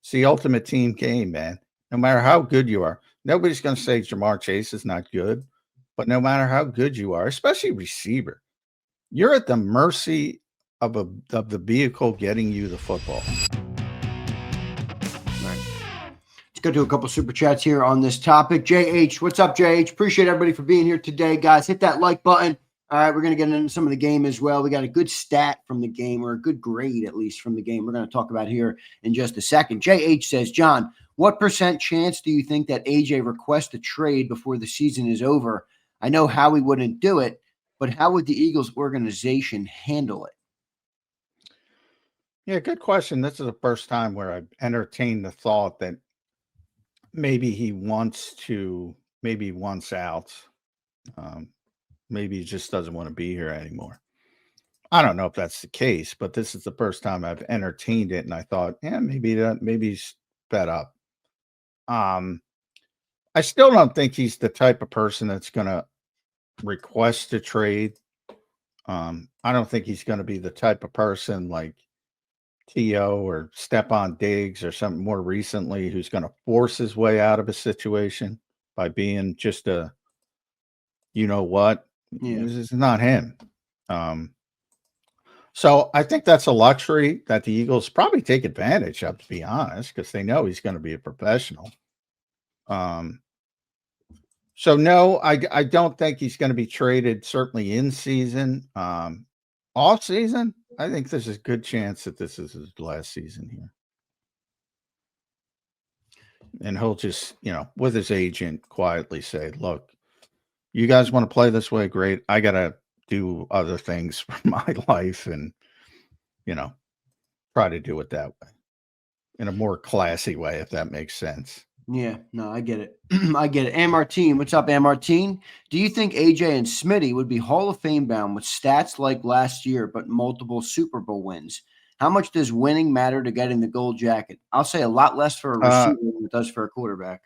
It's the ultimate team game, man. No matter how good you are, nobody's going to say Jamar Chase is not good, but no matter how good you are, especially receiver, you're at the mercy of the vehicle getting you the football. Let's go to a couple super chats here on this topic. JH, what's up, JH? Appreciate everybody for being here today, guys. Hit that like button. All right, we're going to get into some of the game as well. We got a good stat from the game, or a good grade at least from the game we're going to talk about here in just a second. JH says, John, what % chance do you think that AJ requests a trade before the season is over? I know Howie wouldn't do it, but how would the Eagles organization handle it? Yeah, good question. This is the first time where I've entertained the thought that maybe he wants out. Maybe he just doesn't want to be here anymore. I don't know if that's the case, but this is the first time I've entertained it, and I thought, yeah, maybe he's fed up. I still don't think he's the type of person that's going to request a trade. I don't think he's going to be the type of person like T.O. or Stephon Diggs or something more recently who's going to force his way out of a situation by being just a, you know what? Yeah. This is not him. So I think that's a luxury that the Eagles probably take advantage of, to be honest, because they know he's going to be a professional. So no, I don't think he's going to be traded, certainly in season. Off season, I think there's a good chance that this is his last season here. And he'll just, with his agent quietly say, look, you guys want to play this way? Great. I got to do other things for my life and, try to do it that way in a more classy way, if that makes sense. Yeah, no, I get it. I get it. Martine, what's up, Martine? Do you think AJ and Smitty would be Hall of Fame bound with stats like last year, but multiple Super Bowl wins? How much does winning matter to getting the gold jacket? I'll say a lot less for a receiver than it does for a quarterback.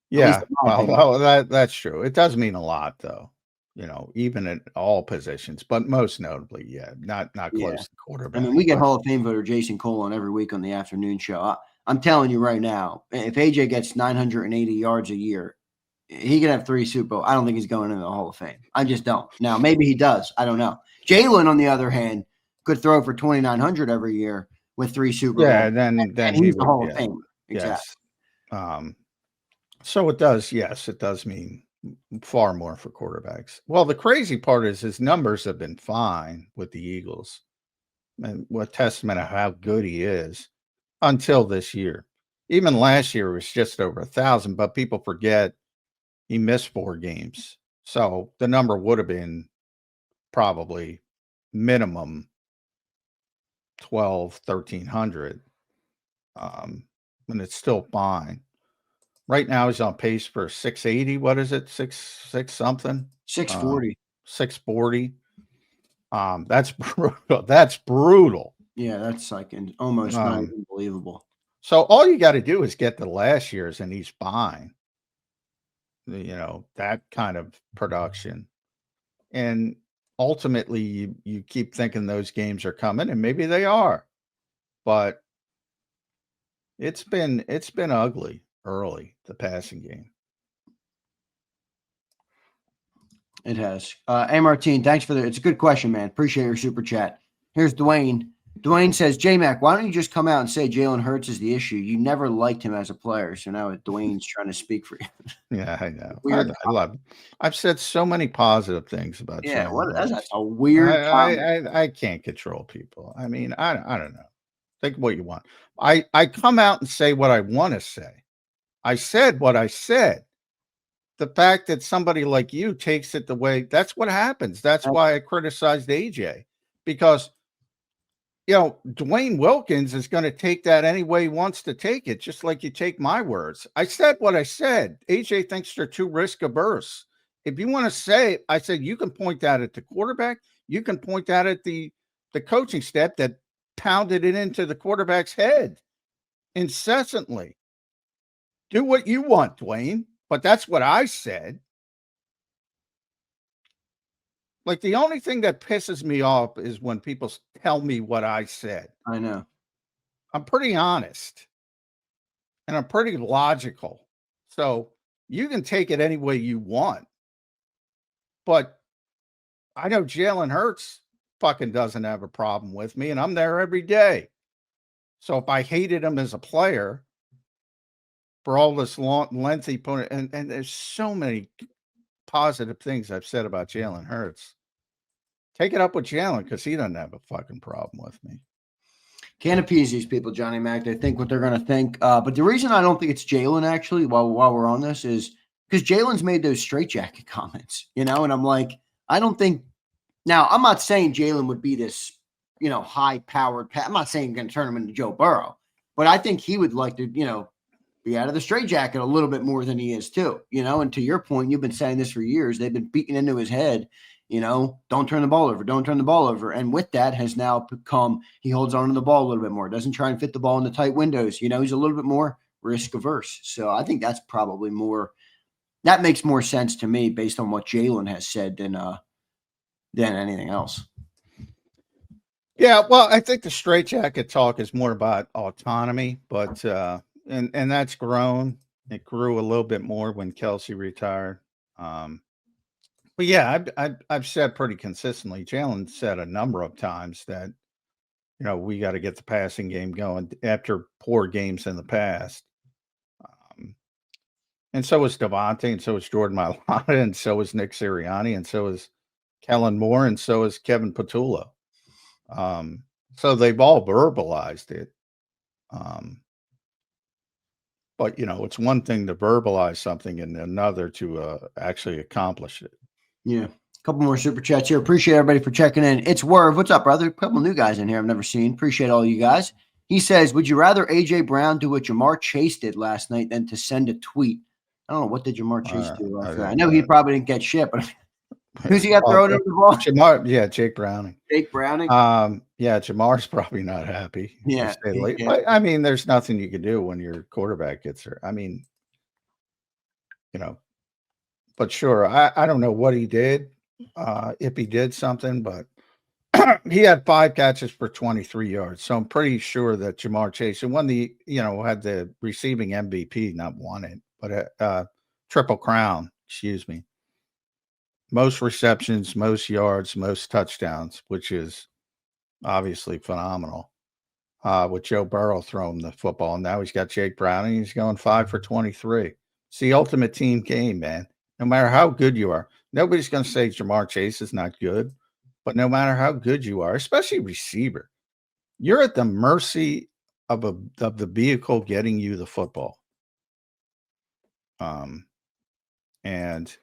Yeah, well, that's true. It does mean a lot, though. Even at all positions, but most notably, not close to quarterback. I mean, we get Hall of Fame voter Jason Cole on every week on the afternoon show. I'm telling you right now, if AJ gets 980 yards a year, he could have 3 Super Bowl. I don't think he's going into the Hall of Fame. I just don't. Now, maybe he does. I don't know. Jalen, on the other hand, could throw for 2,900 every year with 3 Super Bowls. Yeah, then he's the Hall of Fame. Exactly. Yes. So it does. Yes, it does mean far more for quarterbacks. Well, the crazy part is his numbers have been fine with the Eagles, and what testament of how good he is until this year. Even last year was just over 1,000, but people forget he missed 4 games. So the number would have been probably minimum 1,300. And it's still fine. Right now he's on pace for 680. What is it? 6 something? 640. 640. That's brutal. That's brutal. Yeah, that's like almost not even believable. So all you got to do is get the last year's and he's fine. That kind of production. And ultimately you keep thinking those games are coming, and maybe they are. But it's been ugly early, the passing game. It has. Martine, thanks for it's a good question, man. Appreciate your super chat. Here's Dwayne. Dwayne says, J-Mac, why don't you just come out and say Jalen Hurts is the issue? You never liked him as a player. So now Dwayne's trying to speak for you. Yeah, I know. I love him. I've said so many positive things about Jalen Hurts. That's a weird comment. I can't control people. I mean, I don't know. Think what you want. I come out and say what I want to say. I said what I said. The fact that somebody like you takes it the way, that's what happens. That's why I criticized AJ, because, Dwayne Wilkins is going to take that any way he wants to take it, just like you take my words. I said what I said. AJ thinks they're too risk averse. If you want to say, I said, you can point that at the quarterback. You can point that at the coaching staff that pounded it into the quarterback's head incessantly. Do what you want, Dwayne. But that's what I said. Like, the only thing that pisses me off is when people tell me what I said. I know. I'm pretty honest. and I'm pretty logical. So you can take it any way you want. But I know Jalen Hurts fucking doesn't have a problem with me, and I'm there every day. So if I hated him as a player for all this long, lengthy point, and there's so many positive things I've said about Jalen Hurts. Take it up with Jalen because he doesn't have a fucking problem with me. Can't appease these people, Johnny Mac. They think what they're going to think. But the reason I don't think it's Jalen, actually, while we're on this, is because Jalen's made those straitjacket comments, and I'm like, I don't think. Now, I'm not saying Jalen would be this, high-powered. I'm not saying going to turn him into Joe Burrow, but I think he would like to, be out of the straitjacket a little bit more than he is too, And to your point, you've been saying this for years. They've been beating into his head. Don't turn the ball over. Don't turn the ball over. And with that has now become, he holds on to the ball a little bit more. Doesn't try and fit the ball in the tight windows. He's a little bit more risk averse. So I think that's probably that makes more sense to me based on what Jalen has said than anything else. Yeah, well, I think the straitjacket talk is more about autonomy, but and that's grown. It grew a little bit more when Kelsey retired. But yeah, I've said pretty consistently. Jalen said a number of times that we got to get the passing game going after poor games in the past. And so was Devontae, and so was Jordan Mailata, and so was Nick Sirianni, and so is Kellen Moore, and so is Kevin Patullo. So they've all verbalized it. But it's one thing to verbalize something and another to actually accomplish it. Yeah. A couple more super chats here. Appreciate everybody for checking in. It's Werv. What's up, brother? A couple new guys in here I've never seen. Appreciate all you guys. He says, would you rather A.J. Brown do what Jamar Chase did last night than to send a tweet? I don't know. What did Jamar Chase do last night? I know he probably didn't get shit, but who's he got throwing over the ball? Jamar, Jake Browning. Jake Browning? Yeah, Jamar's probably not happy. Yeah. But, I mean, there's nothing you can do when your quarterback gets hurt. I mean, but sure, I don't know what he did, if he did something, but he had 5 catches for 23 yards. So I'm pretty sure that Jamar Chase, and won the, had the receiving MVP, not won it, but Triple Crown, excuse me. Most receptions, most yards, most touchdowns, which is obviously phenomenal. With Joe Burrow throwing the football. And now he's got Jake Browning. He's going 5 for 23. It's the ultimate team game, man. No matter how good you are, nobody's going to say Jamar Chase is not good. But no matter how good you are, especially receiver, you're at the mercy of the vehicle getting you the football. And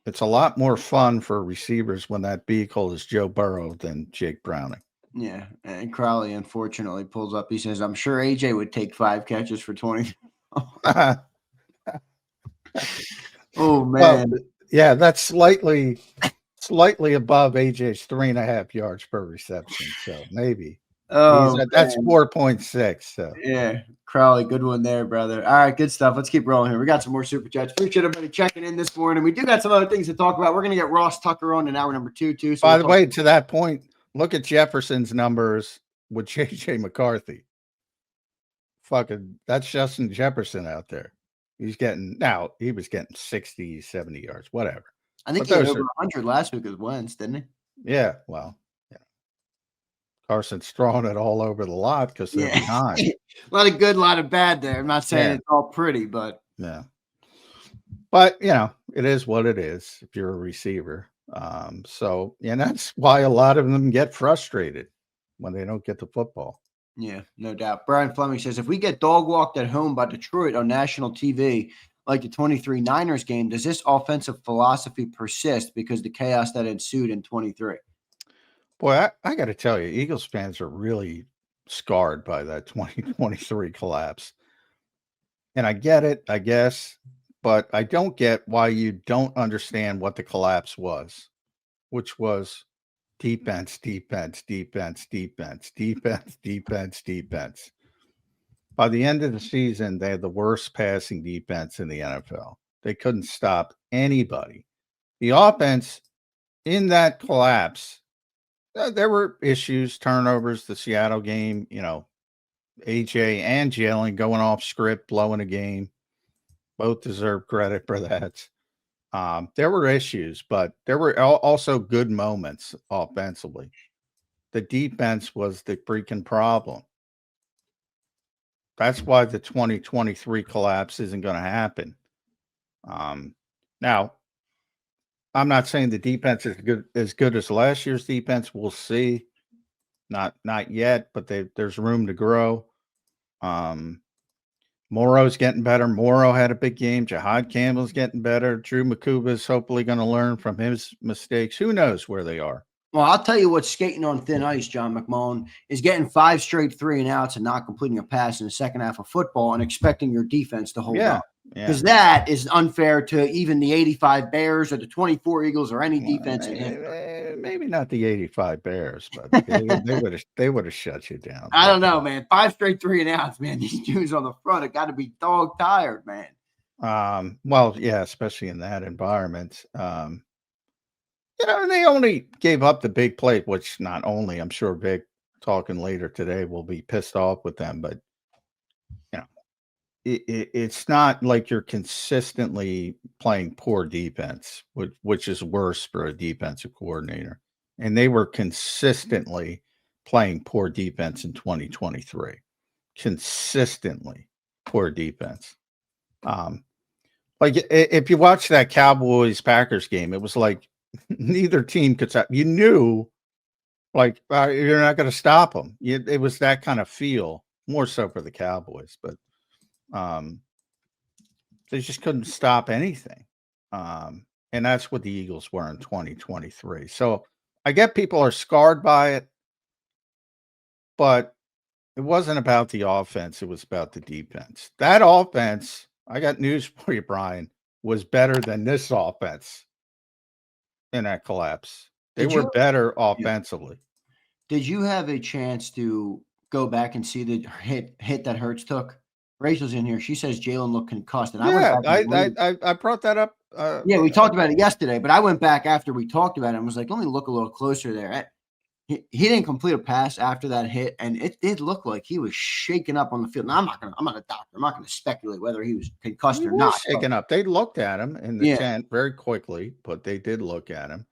it's a lot more fun for receivers when that vehicle is Joe Burrow than Jake Browning. Yeah, and Crowley unfortunately pulls up. He says, "I'm sure AJ would take 5 catches for 20." Oh man, well, yeah, that's slightly above AJ's 3.5 yards per reception. So maybe. That's 4.6. So yeah, Crowley, good one there, brother. All right, good stuff. Let's keep rolling here. We got some more super chats. Appreciate everybody checking in this morning. We do got some other things to talk about. We're gonna get Ross Tucker on in hour number 2 too. So by the way, to that point, look at Jefferson's numbers with JJ McCarthy. Fucking, that's Justin Jefferson out there. He was getting 60, 70 yards, whatever. I think he had over 100 last week with Wentz, didn't he? Yeah, well, yeah. Carson's throwing it all over the lot because they're behind. A lot of good, a lot of bad there. I'm not saying it's all pretty, but yeah. But it is what it is if you're a receiver. So and that's why a lot of them get frustrated when they don't get the football. Yeah, no doubt. Brian Fleming says, if we get dog walked at home by Detroit on national TV, like the 23 Niners game, does this offensive philosophy persist because the chaos that ensued in 23? Boy, I got to tell you, Eagles fans are really scarred by that 2023 collapse. And I get it, I guess, but I don't get why you don't understand what the collapse was, which was defense, defense, defense, defense, defense, defense, defense. By the end of the season, they had the worst passing defense in the NFL. They couldn't stop anybody. The offense in that collapse, there were issues, turnovers, the Seattle game, AJ and Jalen going off script, blowing a game. Both deserve credit for that. There were issues, but there were also good moments offensively. The defense was the freaking problem. That's why the 2023 collapse isn't going to happen. Now, I'm not saying the defense is as good as last year's defense. We'll see. Not yet, but there's room to grow. Morrow's getting better. Morrow had a big game. Jahad Campbell's getting better. Drew Makuba's hopefully going to learn from his mistakes. Who knows where they are? Well, I'll tell you what's skating on thin ice, John McMullen, is getting 5 straight 3-and-outs and not completing a pass in the second half of football and expecting your defense to hold up. Because that is unfair to even the 85 Bears or the 24 Eagles or any defense in history. Maybe not the 85 Bears, but they would have shut you down. I don't know, man. 5 straight 3-and-outs, man. These dudes on the front have got to be dog tired, man. Well, yeah, especially in that environment. And they only gave up the big play, which not only, I'm sure Vic talking later today will be pissed off with them, but it's not like you're consistently playing poor defense, which is worse for a defensive coordinator. And they were consistently playing poor defense in 2023. Consistently poor defense. Like if you watch that Cowboys-Packers game, it was like neither team could stop. You knew, like, you're not going to stop them. It was that kind of feel, more so for the Cowboys, but they just couldn't stop anything. And that's what the Eagles were in 2023. So I get people are scarred by it, but it wasn't about the offense. It was about the defense. That offense, I got news for you, Brian, was better than this offense in that collapse. They were better offensively. Did you have a chance to go back and see the hit that Hurts took? Rachel's in here. She says Jalen looked concussed. And I brought that up. Yeah, we talked about it yesterday, but I went back after we talked about it and was like, let me look a little closer there. He didn't complete a pass after that hit, and it did look like he was shaking up on the field. Now, I'm not a doctor. I'm not going to speculate whether he was concussed or not. Shaking up. They looked at him in the tent very quickly, but they did look at him.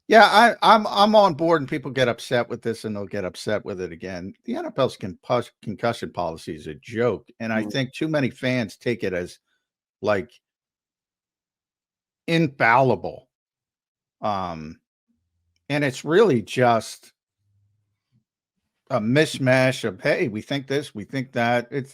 Yeah, I'm on board, and people get upset with this, and they'll get upset with it again. The NFL's concussion policy is a joke, and I think too many fans take it as like infallible. And it's really just a mishmash of, hey, we think this, we think that. It's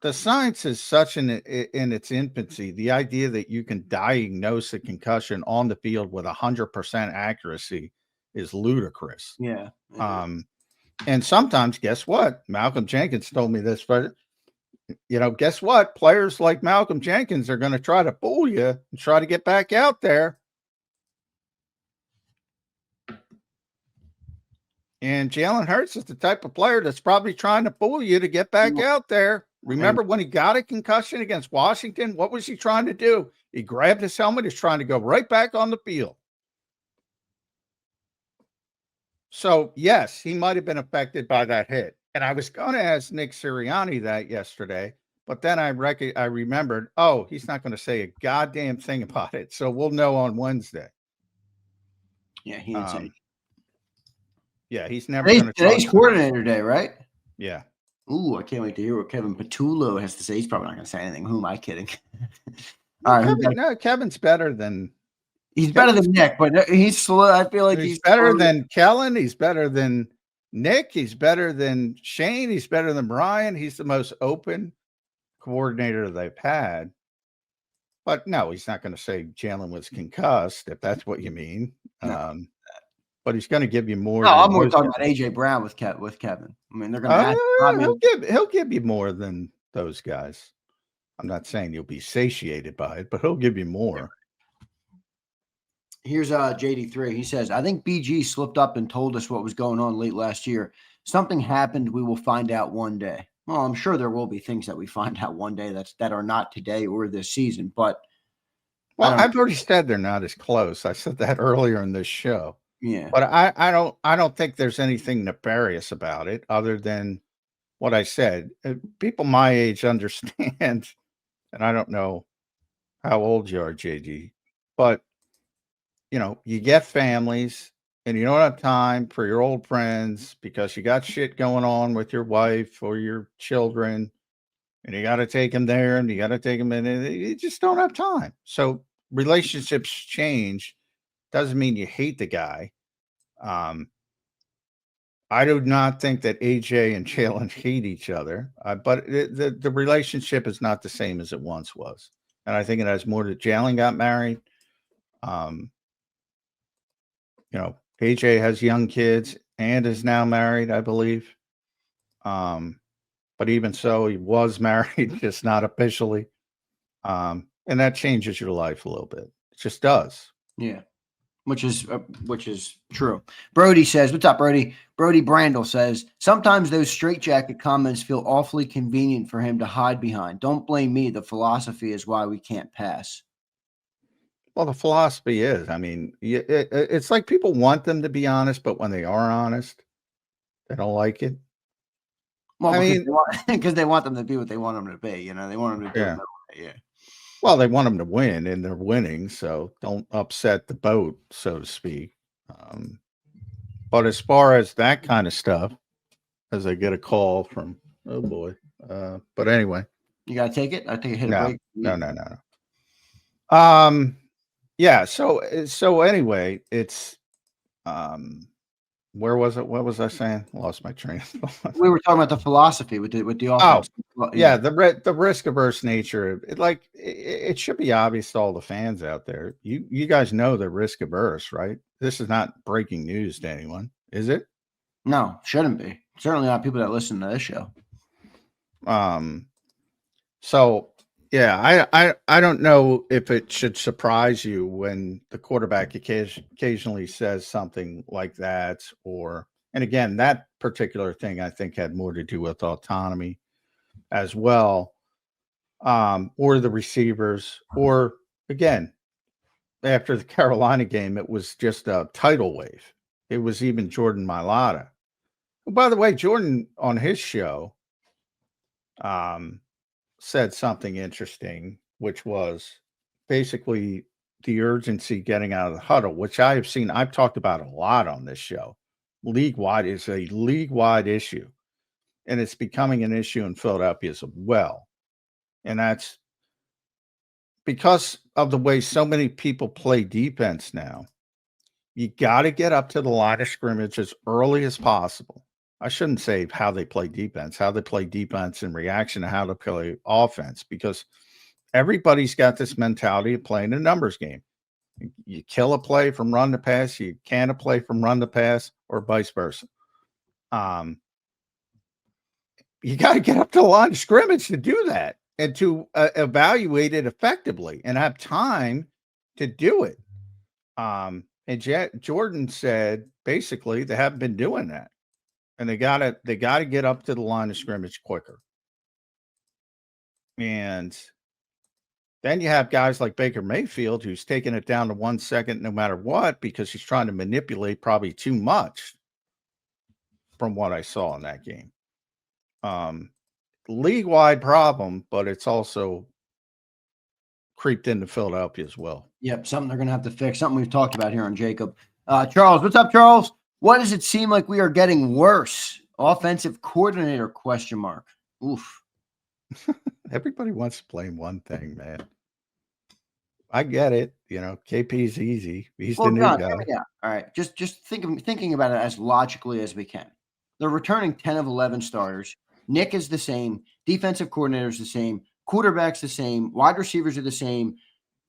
the science is such in its infancy. The idea that you can diagnose a concussion on the field with 100% accuracy is ludicrous. Yeah. And sometimes, guess what? Malcolm Jenkins told me this, but guess what? Players like Malcolm Jenkins are going to try to fool you and try to get back out there. And Jalen Hurts is the type of player that's probably trying to fool you to get back out there. Remember when he got a concussion against Washington? What was he trying to do? He grabbed his helmet. He's trying to go right back on the field. So, yes, he might have been affected by that hit. And I was going to ask Nick Sirianni that yesterday, but then I remembered, he's not going to say a goddamn thing about it. So we'll know on Wednesday. Yeah, he didn't say. Yeah, he's never going to. Today's coordinator day, right? Yeah. Ooh, I can't wait to hear what Kevin Patullo has to say. He's probably not going to say anything. Who am I kidding? All right, Kevin's better than. He's better than Nick, but he's slow. I feel like he's better than Kellen. He's better than Nick. He's better than Shane. He's better than Brian. He's the most open coordinator they've had. But no, he's not going to say Jalen was concussed, if that's what you mean. No. But he's going to give you more. No, I'm more talking about AJ Brown with Kevin. I mean, they're going to. He'll give you more than those guys. I'm not saying you'll be satiated by it, but he'll give you more. Here's JD3. He says, I think BG slipped up and told us what was going on late last year. Something happened. We will find out one day. Well, I'm sure there will be things that we find out one day that are not today or this season. But I've already said they're not as close. I said that earlier in this show. Yeah. But I don't think there's anything nefarious about it other than what I said. People my age understand, and I don't know how old you are, JG, but you get families and you don't have time for your old friends because you got shit going on with your wife or your children, and you got to take them there and you got to take them in, and you just don't have time. So relationships change. Doesn't mean you hate the guy. I do not think that AJ and Jalen hate each other, but the relationship is not the same as it once was. And I think it has more to Jalen got married. Um, AJ has young kids and is now married, I believe. But even so, he was married, just not officially. And that changes your life a little bit. It just does. Yeah. Which is true. Brody says, what's up, Brody? Brody Brandel says, sometimes those straitjacket comments feel awfully convenient for him to hide behind. Don't blame me. The philosophy is why we can't pass. Well, the philosophy is, I mean, it's like people want them to be honest, but when they are honest, they don't like it. Well, because they want them to be what they want them to be. They want them to do it. Yeah. Well, they want them to win, and they're winning, so don't upset the boat, so to speak. But as far as that kind of stuff, as I get a call from, oh boy. But anyway. You got to take it? I think it hit no, a break. No. Yeah, so anyway, it's where was it? What was I saying? Lost my train of thought. We were talking about the philosophy with the offense. Yeah, the risk averse nature. It should be obvious to all the fans out there. You guys know they're risk averse, right? This is not breaking news to anyone, is it? No, shouldn't be. Certainly not people that listen to this show. So yeah, I don't know if it should surprise you when the quarterback occasionally says something like that, and again, that particular thing I think had more to do with autonomy as well, or the receivers, or again, after the Carolina game, it was just a tidal wave. It was even Jordan Mailata. By the way, Jordan on his show, said something interesting, which was basically the urgency getting out of the huddle, which I have seen. I've talked about a lot on this show. League-wide is a league-wide issue, and it's becoming an issue in Philadelphia as well. And that's because of the way so many people play defense now. You got to get up to the line of scrimmage as early as possible. I shouldn't say how they play defense in reaction to how to play offense, because everybody's got this mentality of playing a numbers game. You kill a play from run to pass, you can a play from run to pass, or vice versa. You got to get up to the line of scrimmage to do that and to evaluate it effectively and have time to do it. And Jordan said basically they haven't been doing that. And they gotta get up to the line of scrimmage quicker. And then you have guys like Baker Mayfield, who's taking it down to 1 second no matter what, because he's trying to manipulate probably too much from what I saw in that game. League-wide problem, but it's also creeped into Philadelphia as well. Yep, something they're going to have to fix, something we've talked about here on Jacob. Charles, what's up, Charles? What does it seem like we are getting worse? Offensive coordinator, ? Oof. Everybody wants to blame one thing, man. I get it. KP's easy. He's the new guy. Yeah. All right. Just thinking about it as logically as we can. They're returning 10 of 11 starters. Nick is the same. Defensive coordinator is the same. Quarterback's the same. Wide receivers are the same.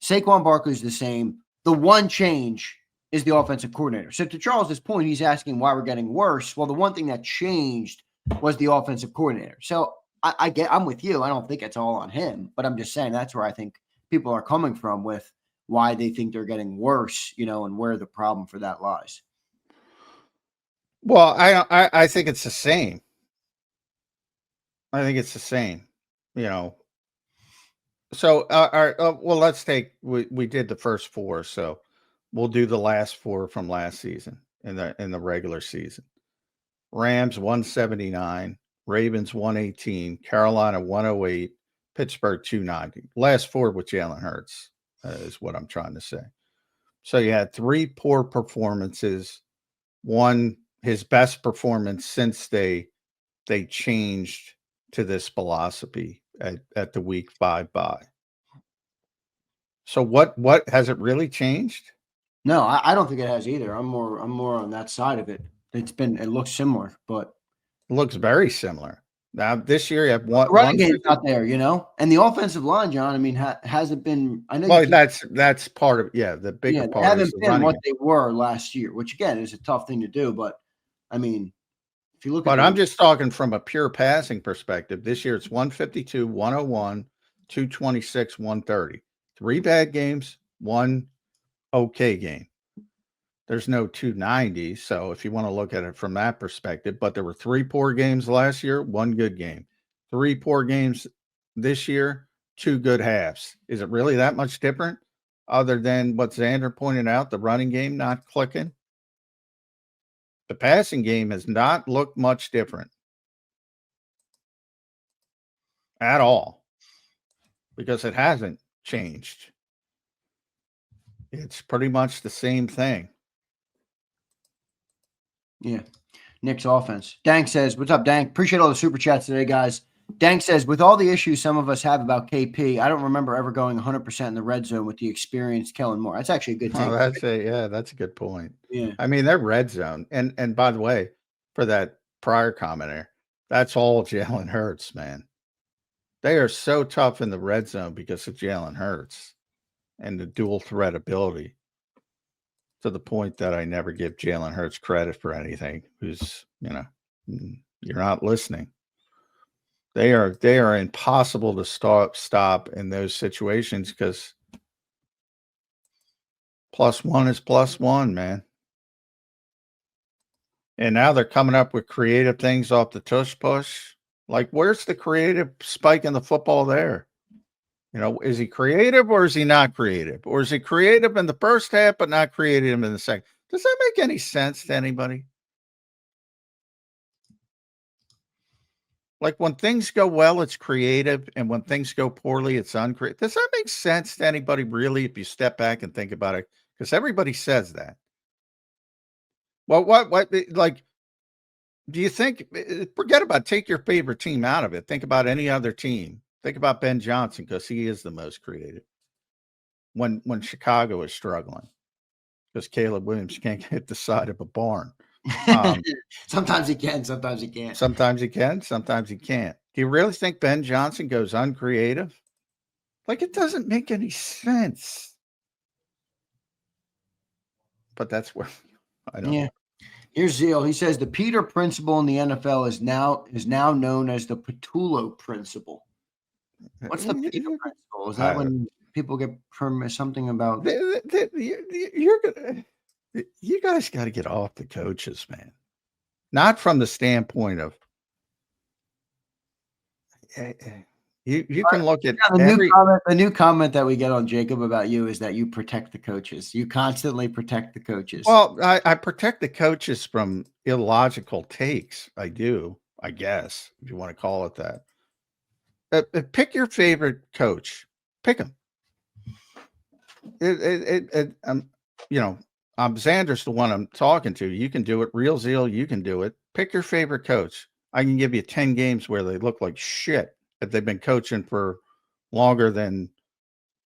Saquon Barkley's the same. The one change is the offensive coordinator. So to Charles's point, he's asking why we're getting worse. Well, the one thing that changed was the offensive coordinator. So I'm with you. I don't think it's all on him, but I'm just saying that's where I think people are coming from with why they think they're getting worse, and where the problem for that lies. Well, I think it's the same. I think it's the same, So, well, let's take, we did the first four, so we'll do the last four from last season in the regular season. Rams 179, Ravens 118, Carolina 108, Pittsburgh 290. Last 4 with Jalen Hurts is what I'm trying to say. So you had 3 poor performances. One, his best performance since they changed to this philosophy at the week 5 bye. So what has it really changed? No, I don't think it has either. I'm more on that side of it. It looks similar, but It looks very similar. Now this year you have one running game's not there, and the offensive line, John. I mean, hasn't been. I know. Well, that's part of the bigger they part haven't is the been running what game. they were last year, which again is a tough thing to do. But I mean, if you look at, But I'm just talking from a pure passing perspective. This year it's 152, 101, 226, 130. 3 bad games, 1 okay game. There's no 290. So if you want to look at it from that perspective, but there were 3 poor games last year, 1 good game. 3 poor games this year, 2 good halves. Is it really that much different other than what Zander pointed out, the running game not clicking? The passing game has not looked much different at all because it hasn't changed. It's pretty much the same thing. yeah, Nick's offense. Dank says, "What's up, Dank? Appreciate all the super chats today, guys." Dank says, "With all the issues some of us have about KP, I don't remember ever going 100% in the red zone with the experienced Kellen Moore." That's actually a good take. Oh, that's a good point. Yeah. I mean, they're red zone. And by the way, for that prior commenter, that's all Jalen Hurts, man. They are so tough in the red zone because of Jalen Hurts and the dual threat ability, to the point that I never give Jalen Hurts credit for anything. Who's, you're not listening. They are impossible to stop in those situations because +1 is +1, man. And now they're coming up with creative things off the tush push. Like, where's the creative spike in the football there? Is he creative or is he not creative? Or is he creative in the first half but not creative in the second? Does that make any sense to anybody? Like, when things go well, it's creative, and when things go poorly, it's uncreative. Does that make sense to anybody, really, if you step back and think about it? Because everybody says that. Well, what, like, do you think, forget about, take your favorite team out of it. Think about any other team. Think about Ben Johnson, because he is the most creative. When Chicago is struggling, because Caleb Williams can't hit the side of a barn. Sometimes he can, sometimes he can't. Sometimes he can, sometimes he can't. Do you really think Ben Johnson goes uncreative? Like, it doesn't make any sense. But that's where I don't know. Here's Zeal. He says the Peter principle in the NFL is now known as the Patullo principle. What's the Peter principle? Is that when people get something about? You guys got to get off the coaches, man. Not from the standpoint of you can look at the new comment that we get on Jacob about you is that you protect the coaches. You constantly protect the coaches. Well, I protect the coaches from illogical takes. I do, I guess, if you want to call it that. Pick your favorite coach. Pick him. I'm Zander's the one I'm talking to. You can do it. Real Zeal, you can do it. Pick your favorite coach. I can give you 10 games where they look like shit if they've been coaching for longer than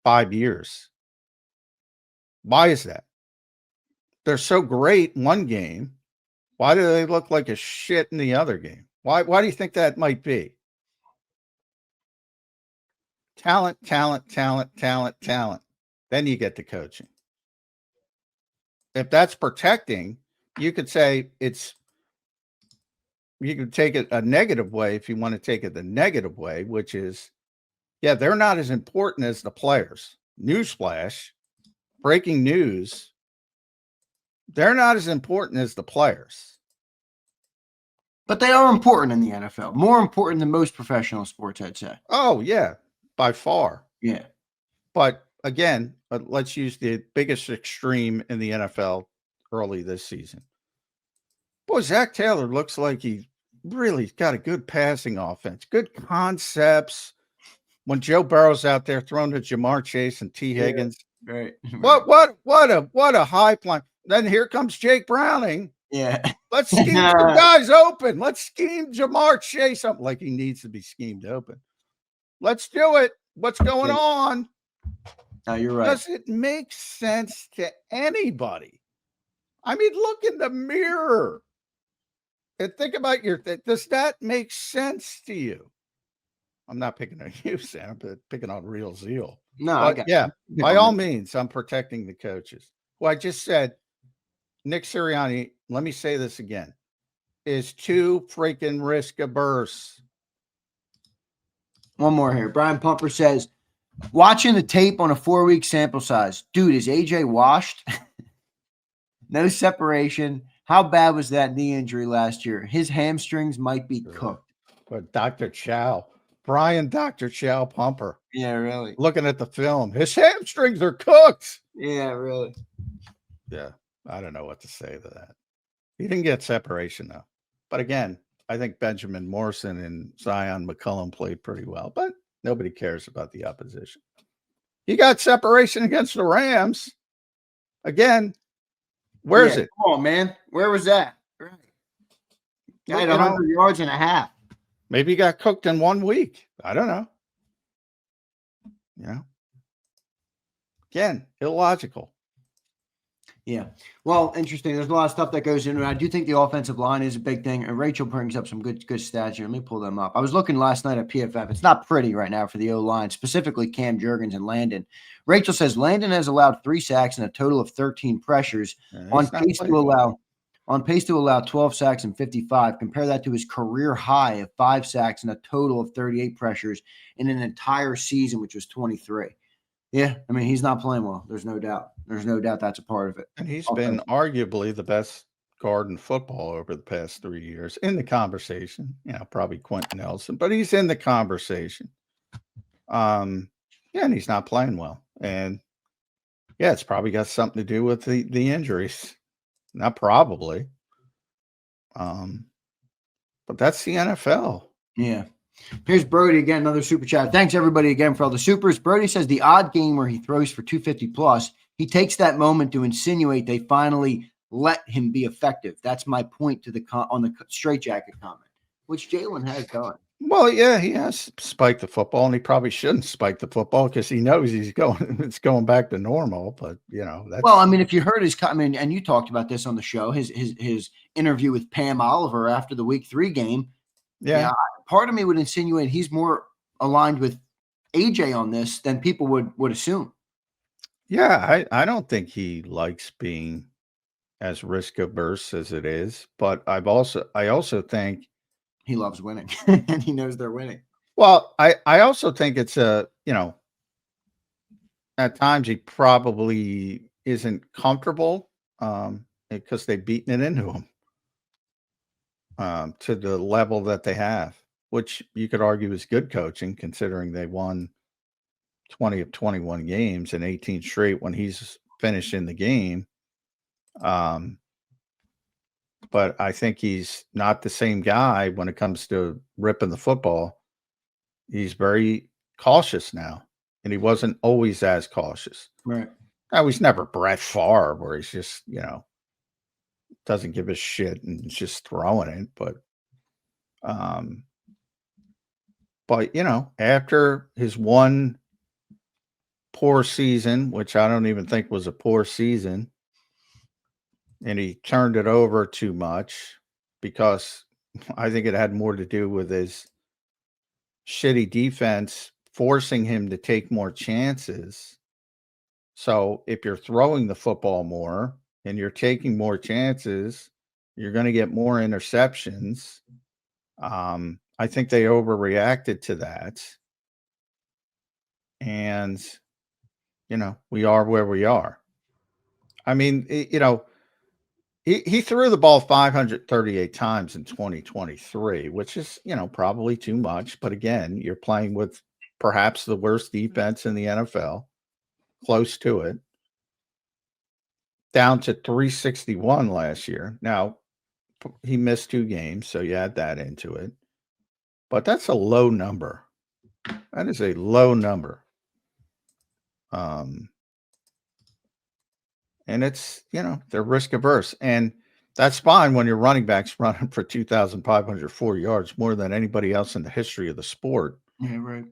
5 years. Why is that? They're so great in one game. Why do they look like a shit in the other game? Why do you think that might be? Talent. Then you get to coaching. If that's protecting, you could say you could take it a negative way if you want to take it the negative way, which is, they're not as important as the players. Newsflash, breaking news, they're not as important as the players. But they are important in the NFL. More important than most professional sports, I'd say. Oh, yeah, by far. Yeah. But again, let's use the biggest extreme in the NFL early this season. Boy, Zach Taylor looks like he really got a good passing offense, good concepts. When Joe Burrow's out there throwing to Jamar Chase and T. Higgins, Right. what a high flying. Then here comes Jake Browning. Yeah. Let's scheme some guys open. Let's scheme Jamar Chase up like he needs to be schemed open. Let's do it. What's going on? No, you're right. Does it make sense to anybody? I mean, look in the mirror and think about does that make sense to you? I'm not picking on you, Sam, but picking on Real Zeal. No, but I got yeah, you. by all means, I'm protecting the coaches. Well, I just said Nick Sirianni, let me say this again, is too freaking risk averse. One more here. Brian Pumper says, watching the tape on a 4-week sample size. Dude, is AJ washed? No separation. How bad was that knee injury last year? His hamstrings might be cooked. But Dr. Chow, Dr. Chow Pumper. Yeah, really. Looking at the film, his hamstrings are cooked. Yeah, really. Yeah, I don't know what to say to that. He didn't get separation, though. But again, I think Benjamin Morrison and Zion McMullen played pretty well, but nobody cares about the opposition. He got separation against the Rams. Again, where is it? Come on, man. Where was that? Right. He had 100 yards and a half. Maybe he got cooked in 1 week. I don't know. Again, illogical. Yeah. Well, interesting. There's a lot of stuff that goes into it. I do think the offensive line is a big thing. And Rachel brings up some good stats here. Let me pull them up. I was looking last night at PFF. It's not pretty right now for the O-line, specifically Cam Jurgens and Landon. Rachel says Landon has allowed 3 sacks and a total of 13 pressures, on pace to allow 12 sacks and 55. Compare that to his career high of 5 sacks and a total of 38 pressures in an entire season, which was 23. Yeah, I mean, he's not playing well. There's no doubt. There's no doubt that's a part of it. And he's been arguably the best guard in football over the past 3 years in the conversation. Probably Quentin Nelson, but he's in the conversation. And he's not playing well. And yeah, it's probably got something to do with the injuries. Not probably. But that's the NFL. Yeah. Here's Brody again, another super chat. Thanks everybody again for all the supers. Brody says the odd game where he throws for 250 plus, he takes that moment to insinuate they finally let him be effective. That's my point to on the straitjacket comment, which Jalen has done. Well, yeah, he has spiked the football, and he probably shouldn't spike the football because he knows it's going back to normal. But that's well, I mean, if you heard his comment, and you talked about this on the show, his interview with Pam Oliver after the Week 3 game. Yeah, part of me would insinuate he's more aligned with AJ on this than people would assume. Yeah, I don't think he likes being as risk averse as it is, but I also think he loves winning and he knows they're winning. Well, I also think it's at times he probably isn't comfortable because they've beaten it into him. To the level that they have, which you could argue is good coaching considering they won 20 of 21 games and 18 straight when he's finished in the game. But I think he's not the same guy when it comes to ripping the football. He's very cautious now, and he wasn't always as cautious. Right. Now, he's never Brett Favre where he's just, doesn't give a shit and just throwing it. But after his one poor season, which I don't even think was a poor season, and he turned it over too much because I think it had more to do with his shitty defense forcing him to take more chances. So if you're throwing the football more and you're taking more chances, you're going to get more interceptions. I think they overreacted to that. And, we are where we are. I mean, he threw the ball 538 times in 2023, which is, probably too much. But again, you're playing with perhaps the worst defense in the NFL, close to it. Down to 361 last year. Now, he missed 2 games, so you add that into it. But that's a low number. That is a low number. And it's, they're risk averse. And that's fine when your running back's running for 2,504 yards, more than anybody else in the history of the sport. Yeah, right.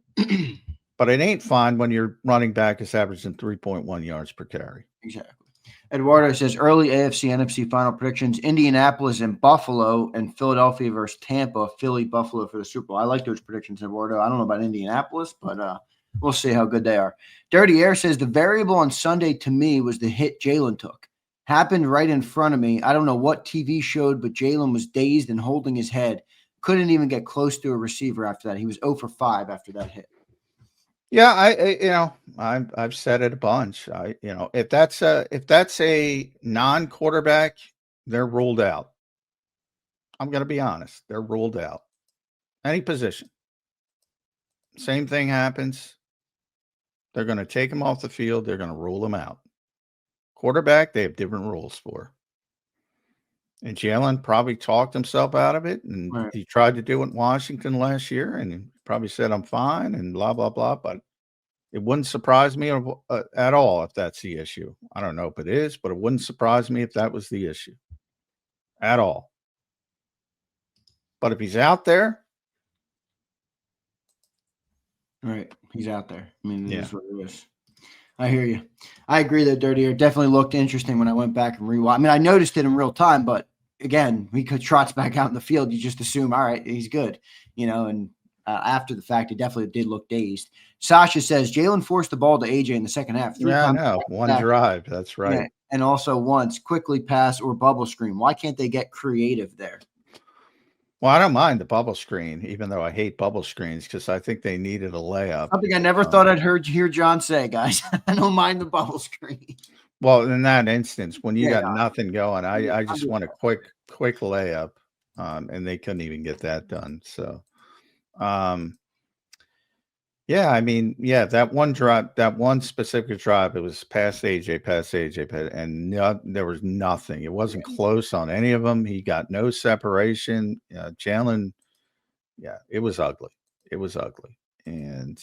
But it ain't fine when your running back is averaging 3.1 yards per carry. Exactly. Eduardo says early AFC, NFC final predictions: Indianapolis and Buffalo, and Philadelphia versus Tampa, Philly, Buffalo for the Super Bowl. I like those predictions, Eduardo. I don't know about Indianapolis, but we'll see how good they are. Dirty Air says the variable on Sunday to me was the hit Jalen took. Happened right in front of me. I don't know what TV showed, but Jalen was dazed and holding his head. Couldn't even get close to a receiver after that. He was 0 for 5 after that hit. Yeah, I've said it a bunch. If that's a non-quarterback, they're ruled out. I'm going to be honest. They're ruled out. Any position. Same thing happens. They're going to take him off the field. They're going to rule him out. Quarterback, they have different rules for. And Jalen probably talked himself out of it, and Right. he tried to do it in Washington last year, and he probably said, I'm fine, and blah, blah, blah. But it wouldn't surprise me at all if that's the issue. I don't know if it is, but it wouldn't surprise me if that was the issue at all. But if he's out there. Right. He's out there. I mean, it is what it is. I hear you. I agree that Dirty Air definitely looked interesting when I went back and rewatched. I mean, I noticed it in real time, but again, he trots back out in the field. You just assume, all right, he's good, and after the fact, it definitely did look dazed. Sasha says Jalen forced the ball to AJ in the second half. 3 times. Yeah, one drive. That's right. Yeah. And also once quickly pass or bubble screen. Why can't they get creative there? Well, I don't mind the bubble screen, even though I hate bubble screens, because I think they needed a layup. Something I never thought I'd hear John say, guys. I don't mind the bubble screen. Well, in that instance, when you got nothing going, I just want a quick layup, and they couldn't even get that done. So, that one drive, that one specific drive, it was past AJ, and there was nothing. It wasn't close on any of them. He got no separation. Jalen, it was ugly. It was ugly. And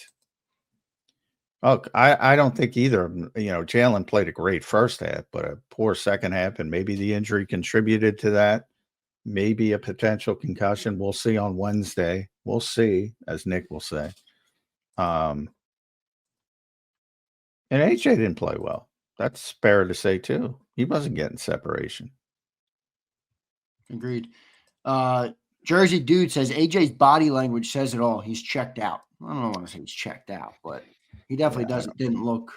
I don't think either of them, Jalen played a great first half, but a poor second half, and maybe the injury contributed to that. Maybe a potential concussion. We'll see on Wednesday. We'll see, as Nick will say. And AJ didn't play well. That's fair to say too. He wasn't getting separation. Agreed. Jersey Dude says AJ's body language says it all. He's checked out. I don't want to say he's checked out, but he definitely didn't look.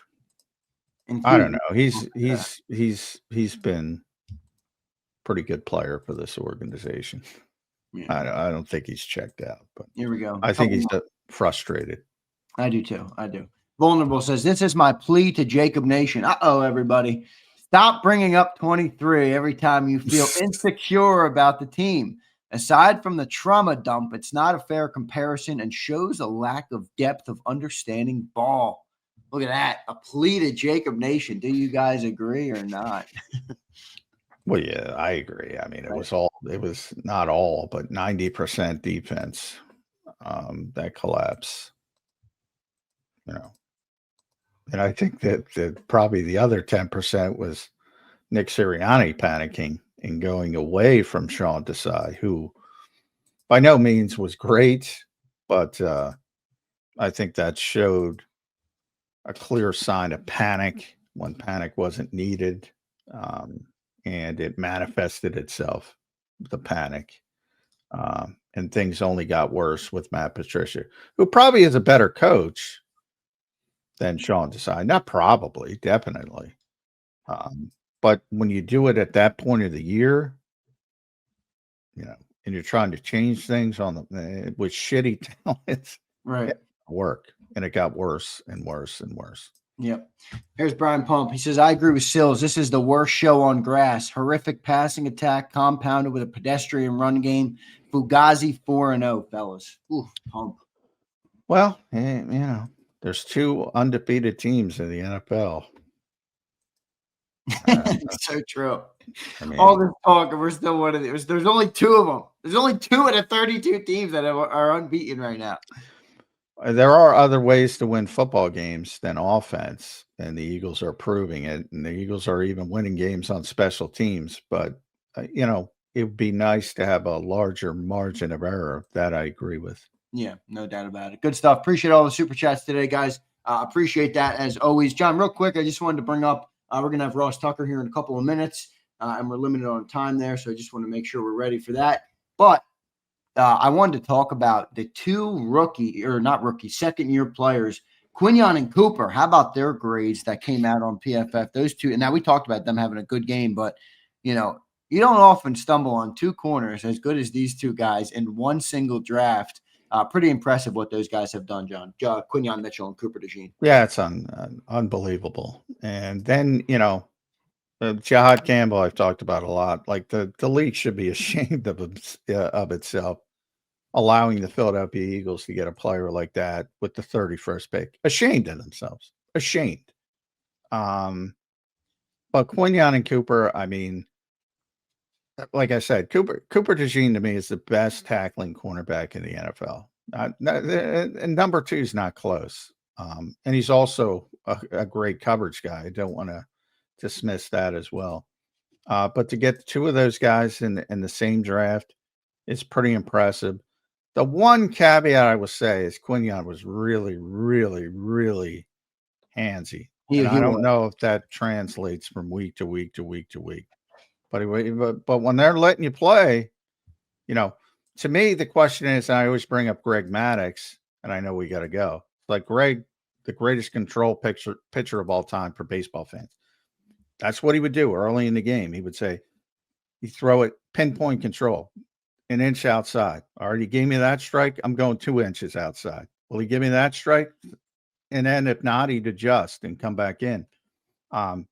I don't know. He's been a pretty good player for this organization. Yeah. I don't think he's checked out, but here we go. I think he's frustrated. I do too. I do. Vulnerable says, this is my plea to JAKIB Nation. Everybody. Stop bringing up 23 every time you feel insecure about the team. Aside from the trauma dump, it's not a fair comparison and shows a lack of depth of understanding ball. Look at that. A plea to JAKIB Nation. Do you guys agree or not? Well, yeah, I agree. I mean, it was not all, but 90% defense. That collapse. And I think that probably the other 10% was Nick Sirianni panicking and going away from Sean Desai, who by no means was great, but I think that showed a clear sign of panic when panic wasn't needed, and it manifested itself, the panic. And things only got worse with Matt Patricia, who probably is a better coach than Sean Desai. Not probably, definitely. But when you do it at that point of the year, and you're trying to change things with shitty talents, right? Work, and it got worse and worse and worse. Yep. Here's Brian Pump. He says, I agree with Sills. This is the worst show on grass. Horrific passing attack compounded with a pedestrian run game. Fugazi 4-0, fellas. Ooh, Pump. Well, there's 2 undefeated teams in the NFL. So true. I mean, All this talk, and we're still one of the. There's only 2 of them. There's only 2 out of 32 teams that are unbeaten right now. there are other ways to win football games than offense, and the Eagles are proving it. And the Eagles are even winning games on special teams. But it would be nice to have a larger margin of error. That I agree with. Yeah, no doubt about it. Good stuff. Appreciate all the super chats today, guys. Appreciate that as always. John, real quick, I just wanted to bring up we're going to have Ross Tucker here in a couple of minutes, and we're limited on time there, so I just want to make sure we're ready for that. But I wanted to talk about the 2 second-year players, Quinyon and Cooper. How about their grades that came out on PFF? Those 2, and now we talked about them having a good game, but you don't often stumble on 2 corners as good as these 2 guys in one single draft. Pretty impressive what those guys have done, John. Quinyon Mitchell and Cooper DeJean. Yeah, it's unbelievable. And then Jahad Campbell, I've talked about a lot. Like the league should be ashamed of itself, allowing the Philadelphia Eagles to get a player like that with the 31st pick. Ashamed of themselves. Ashamed. But Quinyon and Cooper, I mean, like I said, Cooper DeJean to me is the best tackling cornerback in the NFL. And number 2 is not close. And he's also a great coverage guy. I don't want to dismiss that as well. But to get 2 of those guys in the same draft is pretty impressive. The one caveat I would say is Quinyon was really, really, really handsy. And I don't know if that translates from week to week to week to week. But when they're letting you play, to me, the question is, I always bring up Greg Maddux, and I know we got to go. Like Greg, the greatest control pitcher of all time for baseball fans. That's what he would do early in the game. He would say, you throw it, pinpoint control, an inch outside. All right, he gave me that strike. I'm going 2 inches outside. Will he give me that strike? And then if not, he'd adjust and come back in.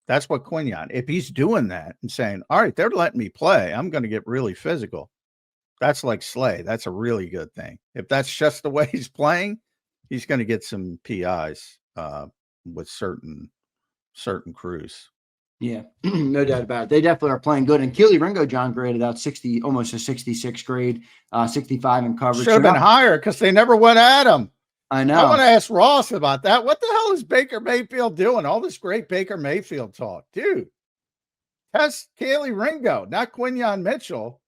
That's what Quinyon, if he's doing that and saying, all right, they're letting me play, I'm going to get really physical. That's like Slay. That's a really good thing. If that's just the way he's playing, he's going to get some PIs with certain crews. Yeah, no doubt about it. They definitely are playing good. And Keely Ringo, John, graded out 60, almost a 66 grade, 65 in coverage. Should have been higher because they never went at him. I know. I want to ask Ross about that. What the hell is Baker Mayfield doing? All this great Baker Mayfield talk. Dude, that's Keely Ringo, not Quinyon Mitchell.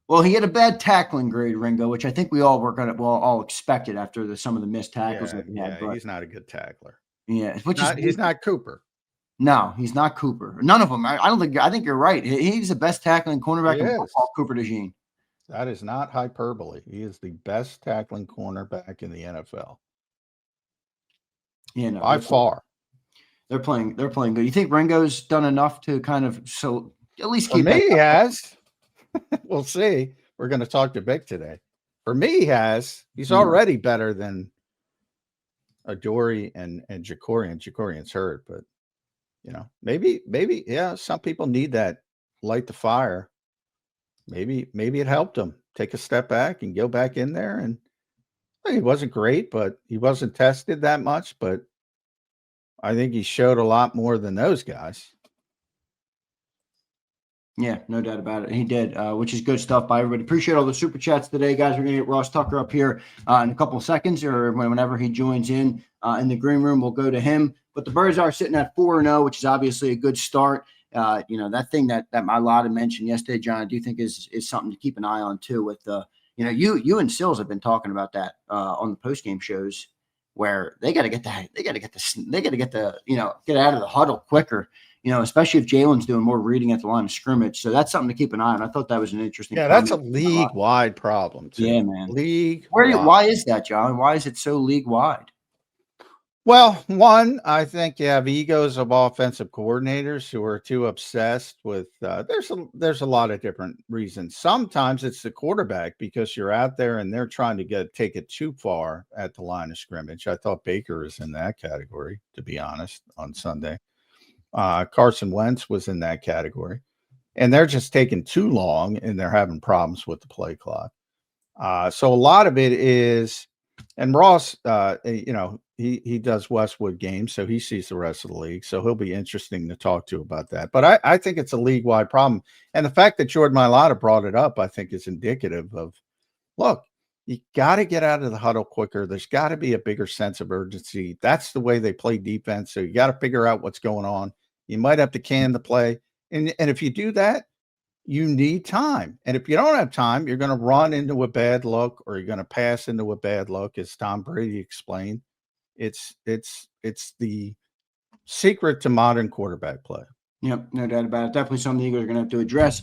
Well, he had a bad tackling grade, Ringo, which I think we all all expected after some of the missed tackles that he had. But he's not a good tackler. Yeah, he's not Cooper. No, he's not Cooper. None of them. I think you're right. He's the best tackling cornerback in football, Cooper DeJean. That is not hyperbole. He is the best tackling cornerback in the NFL. Yeah, no, by far. They're playing good. You think Ringo's done enough to kind of at least keep? For me, he has. We'll see. We're going to talk to Vic today. For me, he has. He's already better than Adoree and Jakorian. Jakorian's hurt, but maybe, yeah, some people need that light the fire. Maybe it helped him take a step back and go back in there. And he wasn't great, but he wasn't tested that much. But I think he showed a lot more than those guys. Yeah, no doubt about it. He did, which is good stuff by everybody. Appreciate all the super chats today, guys. We're going to get Ross Tucker up here in a couple of seconds, or whenever he joins in the green room, we'll go to him. But the Birds are sitting at 4-0, which is obviously a good start. That thing that Mailata mentioned yesterday, John, I do think is something to keep an eye on too. With you and Sills have been talking about that on the postgame shows, where they got to get out of the huddle quicker. Especially if Jalen's doing more reading at the line of scrimmage. So that's something to keep an eye on. I thought that was an interesting. Yeah, that's a league-wide problem too. Yeah, man. League-wide. Why is that, John? Why is it so league-wide? Well, one, I think you have egos of offensive coordinators who are too obsessed with. There's a lot of different reasons. Sometimes it's the quarterback because you're out there and they're trying to take it too far at the line of scrimmage. I thought Baker is in that category, to be honest, on Sunday. Carson Wentz was in that category, and they're just taking too long and they're having problems with the play clock. So a lot of it is And Ross, he does Westwood games, so he sees the rest of the league. So he'll be interesting to talk to about that. But I think it's a league-wide problem. And the fact that Jordan Mailata brought it up, I think, is indicative of, look, you got to get out of the huddle quicker. There's got to be a bigger sense of urgency. That's the way they play defense. So you got to figure out what's going on. You might have to can the play. And if you do that, you need time. And if you don't have time, you're going to run into a bad look or you're going to pass into a bad look, as Tom Brady explained. It's the secret to modern quarterback play. Yep, no doubt about it. Definitely something the Eagles are going to have to address.